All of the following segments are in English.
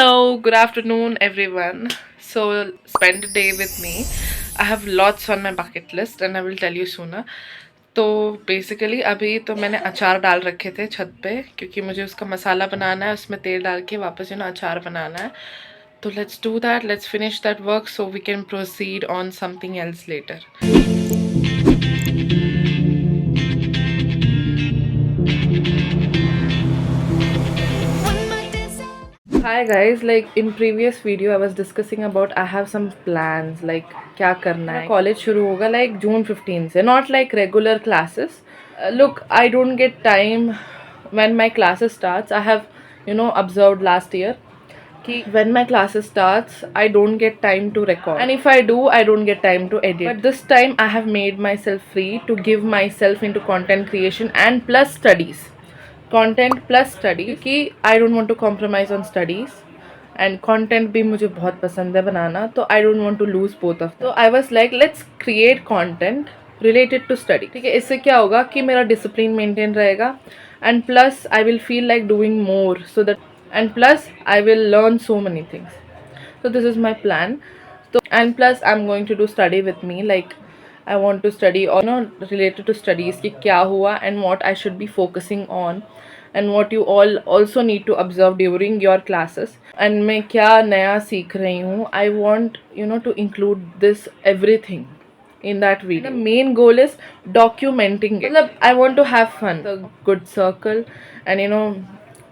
Hello, good afternoon, everyone. So, spend a day with me. I have lots on my bucket list and I will tell you sooner. तो basically अभी तो मैंने अचार डाल रखे थे छत पे क्योंकि मुझे उसका मसाला बनाना है, उसमें तेल डाल के वापस अचार बनाना है. तो let's do that, let's finish that work so we can proceed on something else later. Hi guys, like in previous video I was discussing about I have some plans like क्या करना है. कॉलेज शुरू होगा like June 15 से, not like regular classes. Look, I don't get time when my classes starts. I have observed last year कि when my classes starts I don't get time to record, and if I do I don't get time to edit. But this time I have made myself free to give myself into content creation and plus studies. Content plus study क्योंकि I don't want to compromise on studies and content भी मुझे बहुत पसंद है बनाना, तो I don't want to lose both of. तो I was like let's create content related to study. ठीक है, इससे क्या होगा कि मेरा डिसिप्लिन मेंटेन रहेगा and plus I will feel like doing more so that and plus I will learn so many things. So this is my plan. So and plus I'm going to do study with me, like I want to study or related to studies कि क्या हुआ and what I should be focusing on and what you all also need to observe during your classes and मैं क्या नया सीख रही हूँ. I want to include this everything in that video. The main goal is documenting it. I want to have fun, a good circle, and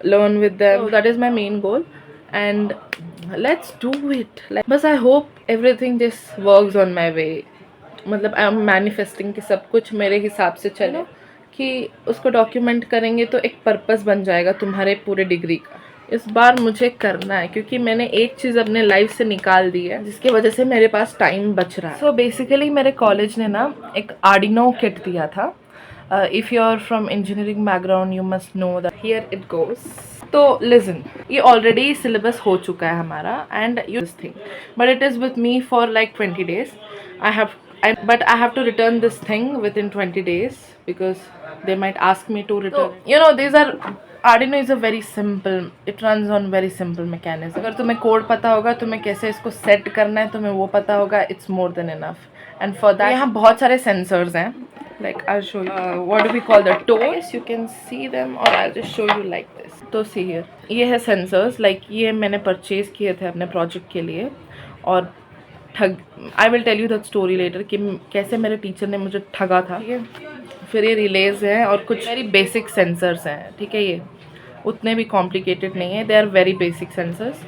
learn with them. So that is my main goal, and let's do it. But I hope everything just works on my way. मतलब I am manifesting कि सब कुछ मेरे हिसाब से चले कि उसको डॉक्यूमेंट करेंगे तो एक पर्पस बन जाएगा तुम्हारे पूरे डिग्री का. इस बार मुझे करना है क्योंकि मैंने एक चीज़ अपने लाइफ से निकाल दी है जिसकी वजह से मेरे पास टाइम बच रहा है. सो बेसिकली मेरे कॉलेज ने ना एक आर्डिनो किट दिया था. If you are from engineering background you must know that here it goes. तो लिसन, ये ऑलरेडी सिलेबस हो चुका है हमारा and you this thing, but it is with me for like 20 days. But I have to return this thing within 20 days because they might ask me to return. So, these are Arduino is a very simple. It runs on very simple mechanism. अगर तुम्हें code पता होगा, तुम्हें कैसे इसको set करना है, तुम्हें वो पता होगा, it's more than enough. And for that यहाँ बहुत सारे sensors हैं. Like I'll show you. What do we call the toes? You can see them, or I'll just show you like this. तो see here. ये है sensors. Like ये मैंने purchase किए थे अपने project के लिए और I will tell you that story later कि कैसे मेरे टीचर ने मुझे ठगा था. ठीक है, फिर ये रिलेज हैं और कुछ वेरी बेसिक सेंसर्स हैं. ठीक है, ये उतने भी कॉम्प्लिकेटेड नहीं है, they are very basic sensors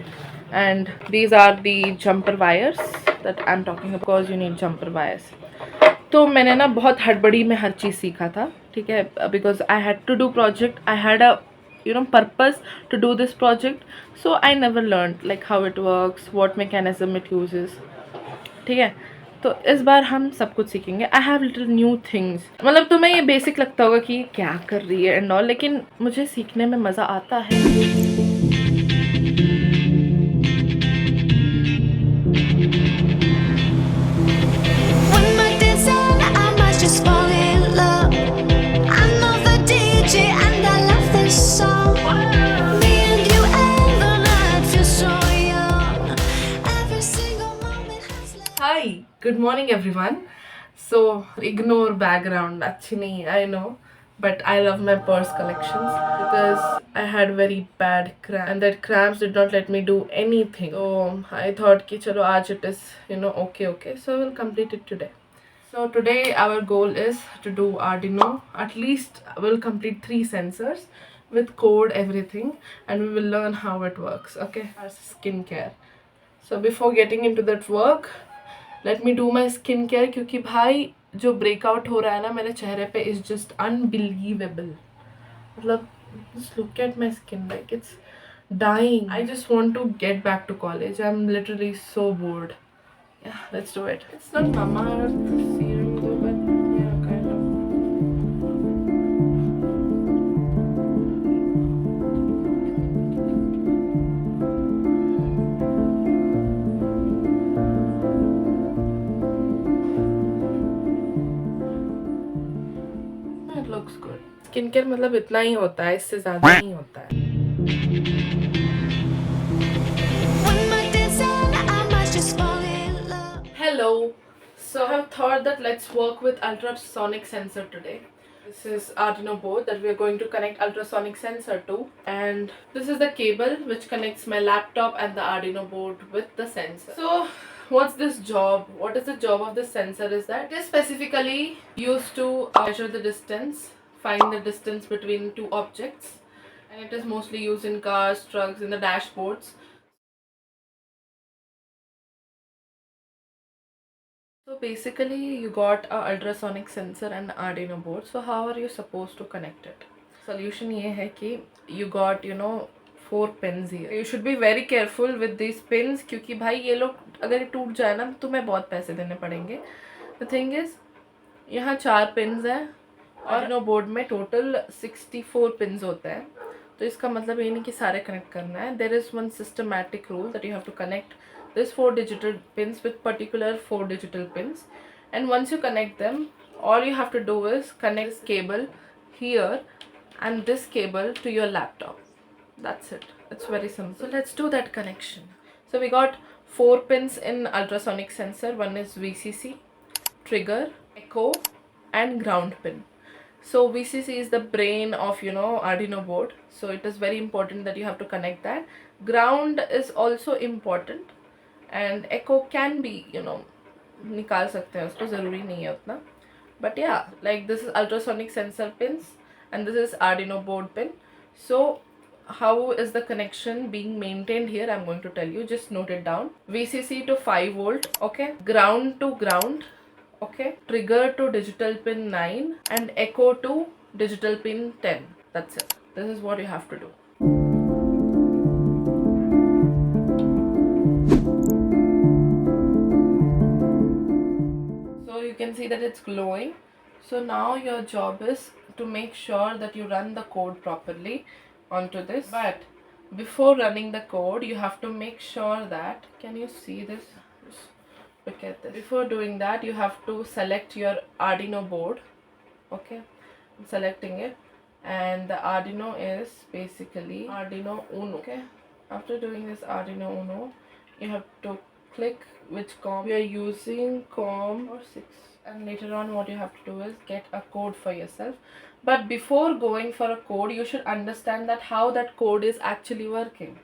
and these are the jumper wires that I am talking because you need jumper wires. तो मैंने ना बहुत हड़बड़ी में हर चीज़ सीखा था. ठीक है, because I had to do project, I had a purpose to do this project, so I never learned like how it works, what mechanism it uses. ठीक है, तो इस बार हम सब कुछ सीखेंगे. I have little new things. मतलब तुम्हें ये बेसिक लगता होगा कि क्या कर रही है एंड ऑल, लेकिन मुझे सीखने में मज़ा आता है. Good morning everyone. So ignore background, actually I know, but I love my purse collections because I had very bad cramps and that cramps did not let me do anything. So I thought ki chalo aaj it is okay, so I will complete it today. So today our goal is to do Arduino. At least we'll complete 3 sensors with code, everything, and we will learn how it works. Okay, our skincare. So before getting into that work, let me do my skin care क्योंकि भाई जो breakout हो रहा है ना मेरे चेहरे पे इज़ जस्ट अनबिलीवेबल. मतलब just look at my skin like it's dying. I just want to get back to college. I'm literally so bored. Yeah, let's do it. It's not Mama Earth serum though, but yeah, kind of. It looks good. Skin care मतलब इतना ही होता है, इससे ज़्यादा नहीं होता है. So I have thought that let's work with ultrasonic sensor today. This is Arduino board that we are going to connect ultrasonic sensor to, and this is the cable which connects my laptop and the Arduino board with the sensor. So what's this job? What is the job of this sensor is that it is specifically used to measure the distance, find the distance between two objects, and it is mostly used in cars, trucks, in the dashboards. So basically you got a ultrasonic sensor and Arduino board. So how are you supposed to connect it? Solution ये है कि you got 4 pins here. You should be very careful with these pins क्योंकि भाई ये लोग अगर ये टूट जाए ना तो तुम्हें बहुत पैसे देने पड़ेंगे. The thing is यहाँ 4 pins हैं और Arduino board में total 64 pins होते हैं. तो इसका मतलब ये नहीं कि सारे कनेक्ट करना है. There is one systematic rule that you have to connect this 4 digital pins with particular 4 digital pins, and once you connect them, all you have to do is connect this cable here and this cable to your laptop. That's it. It's very simple. So let's do that connection. So we got 4 pins in ultrasonic sensor. One is VCC, trigger, echo, and ground pin. So VCC is the brain of Arduino board, so it is very important that you have to connect that. Ground is also important, and echo can be निकाल सकते हैं उसको, ज़रूरी नहीं है उतना. But yeah, like this is ultrasonic sensor pins and this is Arduino board pin. So how is the connection being maintained here? I'm going to tell you, just note it down. VCC to 5 volt, okay, ground to ground, okay, trigger to digital pin 9, and echo to digital pin 10. That's it. This is what you have to do. You can see that it's glowing. So now your job is to make sure that you run the code properly onto this. But before running the code, you have to make sure that, can you see this? Just look at this. Before doing that, you have to select your Arduino board. Okay, I'm selecting it, and the Arduino is basically Arduino Uno. Okay, after doing this Arduino Uno, you have to click which COM we are using, COM or 6, and later on what you have to do is get a code for yourself. But before going for a code, you should understand that how that code is actually working.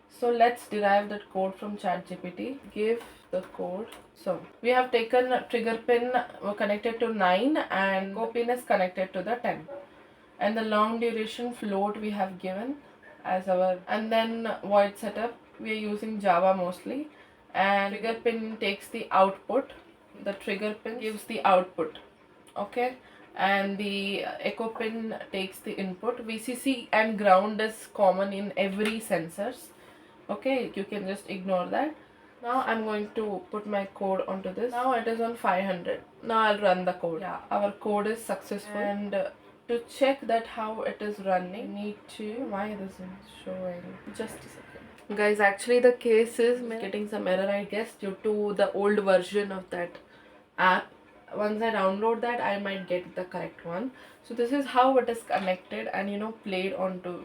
So let's derive that code from ChatGPT. Give the code. So we have taken trigger pin connected to 9 and go pin is connected to the 10, and the long duration float we have given as our, and then void setup we are using Java mostly, and trigger pin takes the output, the trigger pin gives the output, okay, and the echo pin takes the input. VCC and ground is common in every sensors, okay, you can just ignore that. Now I'm going to put my code onto this. Now it is on 500. Now I'll run the code. Yeah, our code is successful, and to check that how it is running, need to, why this is showing, just a second guys, actually the case is getting some error I guess due to the old version of that app. Once I download that, I might get the correct one. So this is how it is connected and played onto.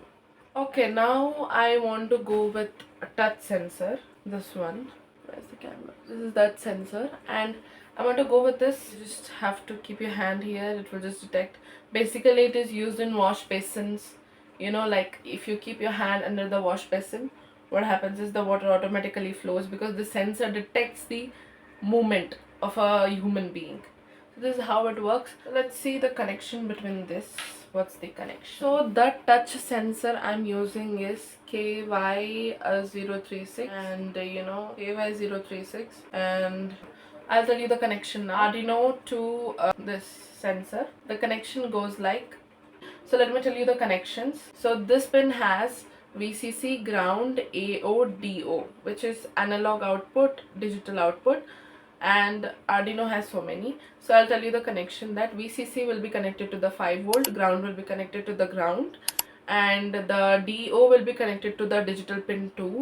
Okay, now I want to go with a touch sensor, this one. Where's the camera? This is that sensor, and I want to go with this. You just have to keep your hand here, it will just detect. Basically it is used in wash basins, like if you keep your hand under the wash basin, what happens is the water automatically flows because the sensor detects the movement of a human being. So this is how it works. So let's see the connection between this. What's the connection? So the touch sensor I'm using is KY036 and KY036, and I'll tell you the connection now. Arduino to this sensor. The connection goes like, so let me tell you the connections. So this pin has VCC, ground, AO, DO, which is analog output, digital output, and Arduino has so many. So I'll tell you the connection that VCC will be connected to the 5 volt, ground will be connected to the ground, and the DO will be connected to the digital pin 2,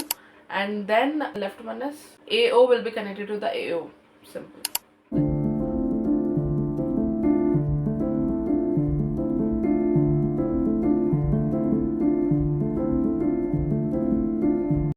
and then left one is AO will be connected to the AO. Simple.